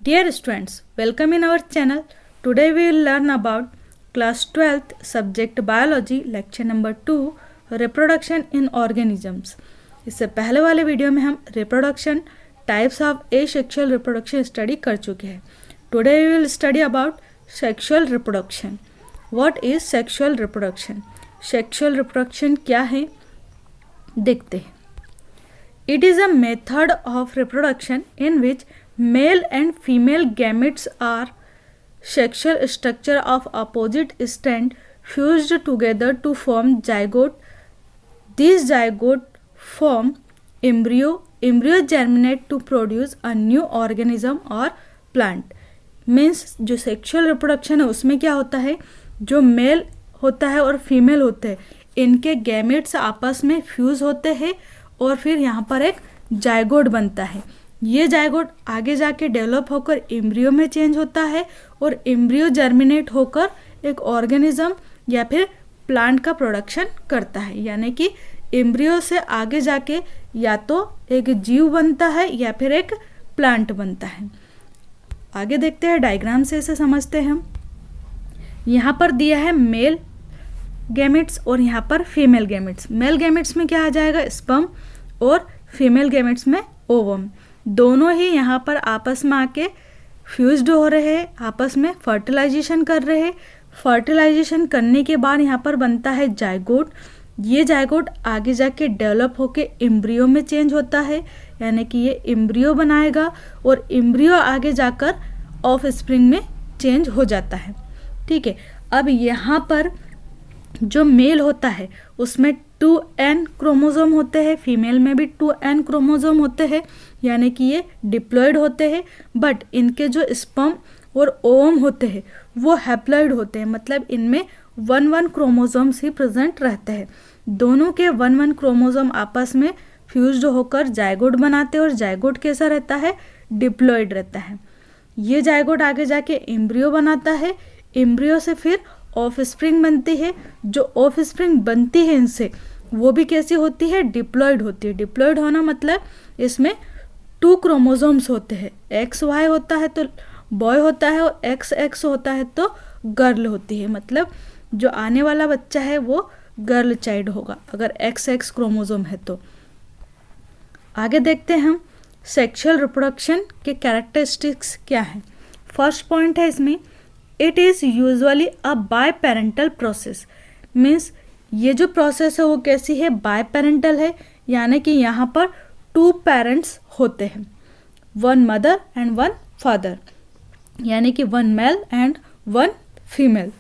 Dear students, welcome in our channel. Today we will learn about class 12th subject biology lecture number 2 reproduction in organisms. इससे पहले वाले video में हम reproduction types of asexual reproduction study कर चुके हैं. Today we will study about sexual reproduction. What is sexual reproduction? Sexual reproduction क्या है देखते हैं. It is a method of reproduction in which male and female gametes are sexual structure of opposite strand fused together to form zygote. These zygote form embryo. Embryo germinate to produce a new organism or plant. Means जो sexual reproduction है उसमें क्या होता है, जो mail होता है और फीमेल होते हैं इनके गैमेट्स आपस में फ्यूज होते हैं और फिर यहाँ पर एक जायगोट बनता है. ये जायगोट आगे जाके डेवलप होकर एम्ब्रियो में चेंज होता है और एम्ब्रियो जर्मिनेट होकर एक ऑर्गेनिज्म या फिर प्लांट का प्रोडक्शन करता है. यानी कि एम्ब्रियो से आगे जाके या तो एक जीव बनता है या फिर एक प्लांट बनता है. आगे देखते हैं, डायग्राम से इसे समझते हैं हम. यहाँ पर दिया है मेल गैमेट्स और यहाँ पर फीमेल गैमेट्स. मेल गैमेट्स में क्या आ जाएगा, स्पर्म, और फीमेल गैमेट्स में ओवम. दोनों ही यहाँ पर आपस में आके फ्यूज्ड हो रहे हैं, आपस में फर्टिलाइजेशन कर रहे हैं. फर्टिलाइजेशन करने के बाद यहाँ पर बनता है जायगोट. ये जायगोट आगे जाके डेवलप होके एम्ब्रियो में चेंज होता है, यानी कि ये एम्ब्रियो बनाएगा और एम्ब्रियो आगे जाकर ऑफ स्प्रिंग में चेंज हो जाता है. ठीक है. अब यहाँ पर जो मेल होता है उसमें 2n क्रोमोसोम होते हैं, फीमेल में भी 2n क्रोमोसोम होते हैं, यानी कि ये डिप्लॉयड होते हैं. बट इनके जो स्पर्म और ओवम होते हैं वो हैप्लॉयड होते हैं, मतलब इनमें 1 क्रोमोसोम्स ही प्रेजेंट रहते हैं. दोनों के 1 क्रोमोसोम आपस में फ्यूज्ड होकर जायगोट बनाते हैं और जायगोट कैसा रहता है, डिप्लॉयड रहता है. ये जायगोट आगे जाके एम्ब्रियो बनाता है. एम्ब्रियो से फिर ऑफ स्प्रिंग बनती है. जो ऑफ स्प्रिंग बनती है इनसे वो भी कैसी होती है, डिप्लॉयड होती है. डिप्लॉयड होना मतलब इसमें 2 क्रोमोसोम्स होते हैं. XY होता है तो बॉय होता है और XX होता है तो गर्ल होती है. मतलब जो आने वाला बच्चा है वो गर्ल चाइल्ड होगा अगर XX क्रोमोसोम है तो. आगे देखते हैं हम सेक्सुअल रिप्रोडक्शन के कैरेक्टरिस्टिक्स क्या है. फर्स्ट पॉइंट है इसमें, it is usually a biparental process. Means ये जो प्रोसेस है वो कैसी है, बाय पेरेंटल है, यानी कि यहाँ पर 2 पेरेंट्स होते हैं, 1 मदर एंड 1 फादर, यानी कि 1 male and 1 female.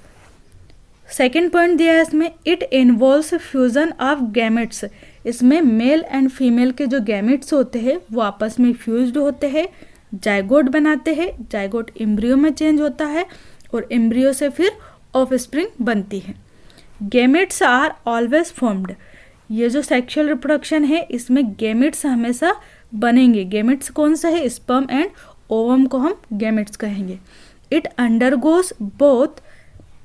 Second point दिया है इसमें, it involves fusion of gametes. इसमें मेल एंड फीमेल के जो गैमेट्स होते हैं वो आपस में फ्यूज्ड होते हैं, जायगोट बनाते हैं. जायगोट एम्ब्रियो में चेंज होता है और एम्ब्रियो से फिर ऑफ स्प्रिंग बनती है. Gametes are always formed. ये जो सेक्सुअल रिप्रोडक्शन है इसमें गैमेट्स हमेशा बनेंगे. गैमेट्स कौन सा है, स्पर्म एंड ओवम को हम गैमेट्स कहेंगे. It undergoes both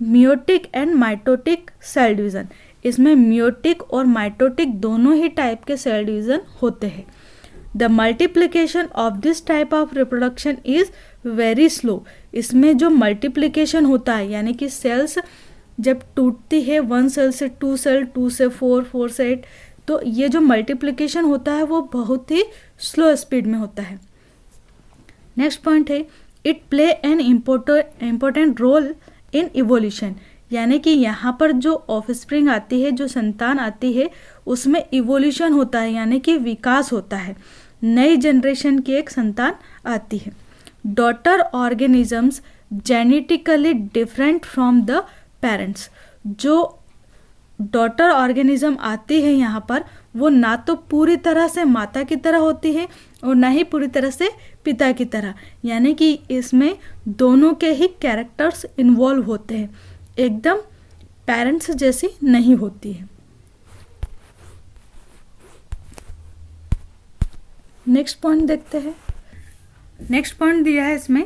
meiotic and mitotic cell division. इसमें मियोटिक और माइटोटिक दोनों ही टाइप के सेल डिवीजन होते हैं. The multiplication of this type of reproduction is very slow. इसमें जो मल्टीप्लिकेशन होता है यानी कि सेल्स जब टूटती है 1 सेल से 2 सेल, 2 से 4, 4 से 8, तो ये जो मल्टीप्लिकेशन होता है वो बहुत ही स्लो स्पीड में होता है. नेक्स्ट पॉइंट है, it play an important role in evolution. यानी कि यहाँ पर जो ऑफस्प्रिंग आती है, जो संतान आती है, उसमें इवोल्यूशन होता है, यानी कि विकास होता है, नई जनरेशन की एक संतान आती है. Daughter organisms genetically different from the parents. जो डॉटर ऑर्गेनिज्म आती है यहाँ पर वो ना तो पूरी तरह से माता की तरह होती है और ना ही पूरी तरह से पिता की तरह, यानी कि इसमें दोनों के ही कैरेक्टर्स इन्वॉल्व होते हैं, एकदम पेरेंट्स जैसी नहीं होती है. नेक्स्ट पॉइंट देखते हैं. नेक्स्ट पॉइंट दिया है इसमें,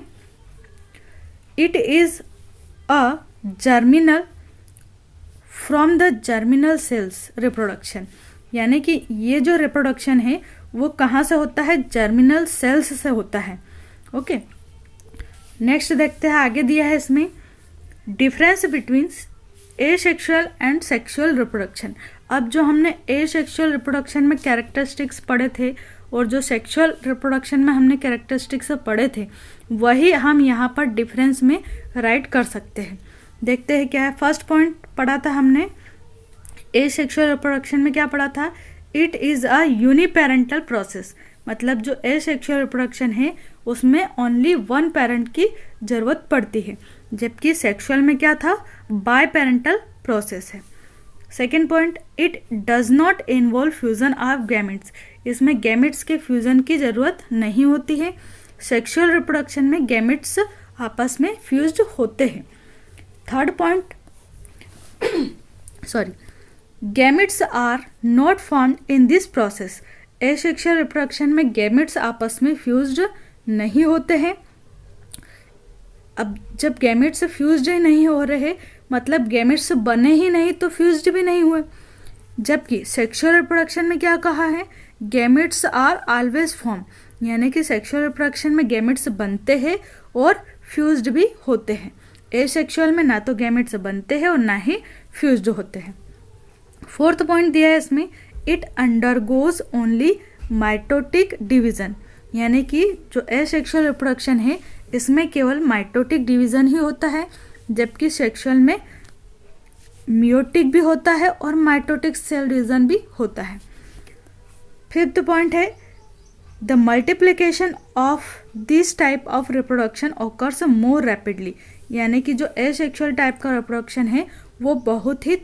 it is a germinal from the germinal cells reproduction. यानी कि ये जो रिप्रोडक्शन है वो कहाँ से होता है, जर्मिनल सेल्स से होता है. ओके. नेक्स्ट देखते हैं, आगे दिया है इसमें difference between asexual and sexual reproduction. अब जो हमने एसेक्सुअल रिप्रोडक्शन में कैरेक्टरिस्टिक्स पढ़े थे और जो सेक्सुअल रिप्रोडक्शन में हमने कैरेक्टरिस्टिक्स पढ़े थे, वही हम यहाँ पर डिफरेंस में राइट कर सकते हैं। देखते हैं क्या है। फर्स्ट पॉइंट पढ़ा था हमने एसेक्सुअल रिप्रोडक्शन में, क्या पढ़ा था? It is a uniparental process. मतलब जो एसेक्सुअल रिप्रोडक्शन है उसमें ओनली वन पेरेंट की ज़रूरत पड़ती है, जबकि सेक्सुअल में क्या था? बाय पेरेंटल प्रोसेस है। Second point, it does not involve fusion of gametes. इसमें गैमेट्स के फ्यूजन की ज़रूरत नहीं होती है। सेक्सुअल रिप्रोडक्शन में गैमेट्स आपस में फ्यूज्ड होते हैं। Third point, gametes are not formed in this process. Asexual reproduction में गैमेट्स आपस में फ्यूज्ड नहीं होते हैं। अब जब गैमेट्स फ्यूज्ड ही नहीं हो रहे, मतलब गैमेट्स बने ही नहीं तो फ्यूज्ड भी नहीं हुए। जबकि सेक्सुअल रिप्रोडक्शन में क्या कहा है? गैमेट्स आर ऑलवेज फॉर्म, यानी कि सेक्सुअल रिप्रोडक्शन में गैमेट्स बनते हैं और फ्यूज्ड भी होते हैं। एसेक्सुअल में ना तो गैमेट्स बनते हैं और ना ही फ्यूज्ड होते हैं। फोर्थ पॉइंट दिया है इसमें, it undergoes only mitotic division, यानी कि जो एसेक्सुअल रिप्रोडक्शन है इसमें केवल माइटोटिक डिवीजन ही होता है, जबकि सेक्सुअल में मियोटिक भी होता है और माइटोटिक सेल डिवीजन भी होता है। फिफ्थ पॉइंट है, the multiplication of this type of reproduction occurs more rapidly, यानी कि जो एसेक्सुअल टाइप का रिप्रोडक्शन है वो बहुत ही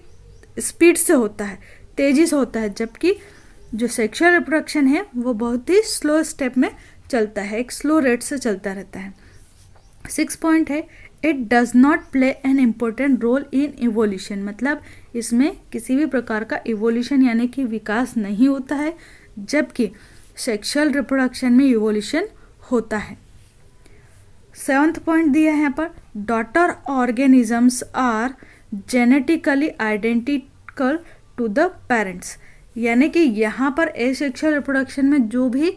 स्पीड से होता है, तेजी से होता है, जबकि जो सेक्सुअल रिप्रोडक्शन है वो बहुत ही स्लो स्टेप में चलता है, एक स्लो रेट से चलता रहता है। सिक्स पॉइंट है, it does not play an important role in evolution. मतलब इसमें किसी भी प्रकार का इवोल्यूशन यानी कि विकास नहीं होता है, जबकि सेक्सुअल रिप्रोडक्शन में इवोल्यूशन होता है। सेवंथ पॉइंट दिया है यहाँ पर, daughter organisms are genetically identical to the parents, यानी कि यहाँ पर एसेक्सुअल रिप्रोडक्शन में जो भी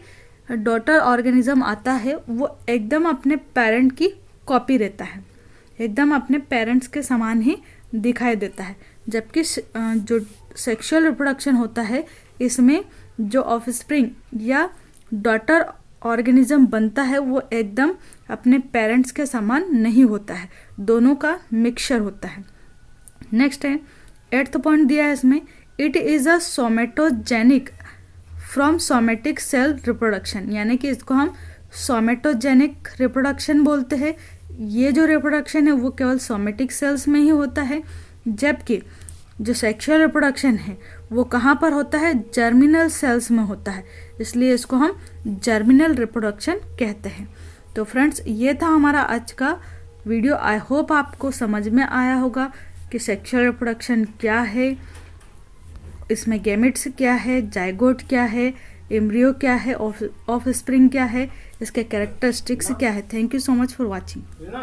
डॉटर ऑर्गेनिज्म आता है वो एकदम अपने पेरेंट की कॉपी रहता है, एकदम अपने पेरेंट्स के समान ही दिखाई देता है। जबकि जो सेक्सुअल रिप्रोडक्शन होता है इसमें जो ऑफस्प्रिंग या डॉटर ऑर्गेनिज्म बनता है वो एकदम अपने पेरेंट्स के समान नहीं होता है, दोनों का मिक्सचर होता है। नेक्स्ट है, एट्थ पॉइंट दिया है इसमें, it is a somatogenic from somatic cell reproduction, यानी कि इसको हम सोमेटोजेनिक रिप्रोडक्शन बोलते हैं। ये जो रिप्रोडक्शन है वो केवल सोमेटिक सेल्स में ही होता है, जबकि जो सेक्सुअल रिप्रोडक्शन है वो कहाँ पर होता है? जर्मिनल सेल्स में होता है, इसलिए इसको हम जर्मिनल रिप्रोडक्शन कहते हैं। तो फ्रेंड्स, ये था हमारा आज का वीडियो। आई होप आपको समझ में आया होगा कि सेक्सुअल रिप्रोडक्शन क्या है, इसमें गैमेट्स क्या है, जाइगोट क्या है, एम्ब्रियो क्या है, ऑफस्प्रिंग क्या है, इसके कैरेक्टरिस्टिक्स क्या है। Thank you so much for watching.